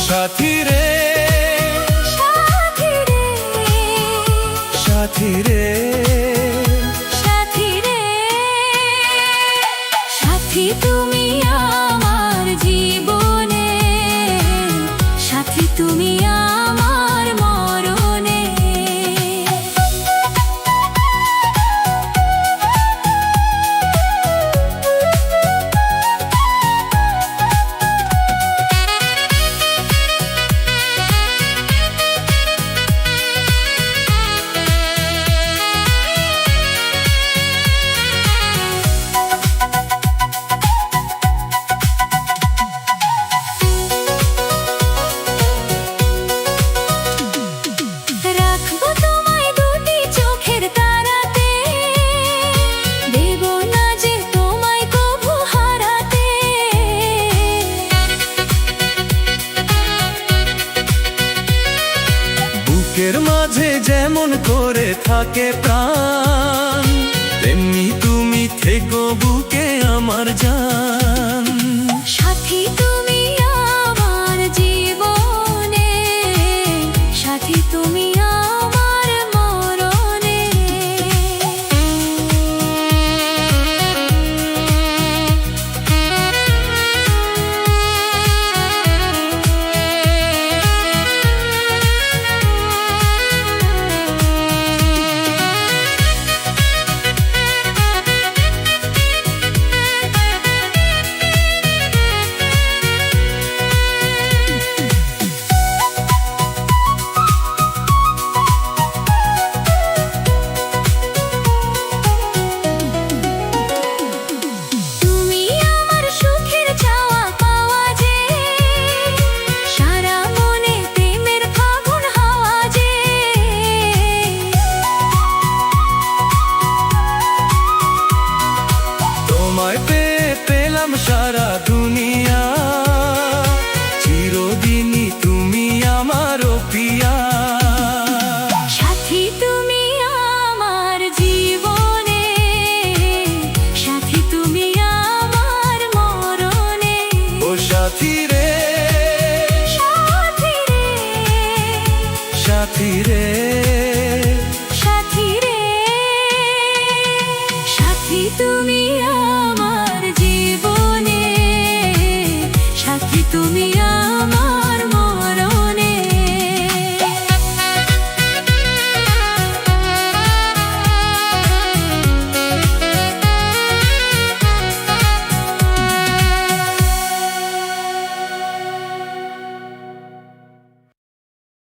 সাথী রে, সাথী রে, সাথী রে, সাথী রে, সাথী তুমি আমার জীবনে, সাথী তুমি আমার মরণে। রাখবো তোমায় দুটি চোখের তারাতে, দেব না যে তোমায় কভু হারাতে। বুকের মাঝে যেমন করে থাকে প্রাণ, তেমনি তুমি থেকো বুকে আমার জান। সাথী তুমি আমার জীবনে, সাথী তুমি আমার মরণে। তুমি আমার সুখের চাওয়া পাওয়া যে, সারা মনে প্রেমের ফাগুন হাওয়া যে। তোমায় পেয়ে পেলাম সারা দুনিয়া, চিরদিনই তুমি আমার পিয়া। সাথী তুমি আমার জীবনে, সাথী তুমি আমার মরণে। ও সাথী রে, সাথী রে, সাথী রে, সাথী রে, সাথী তুমি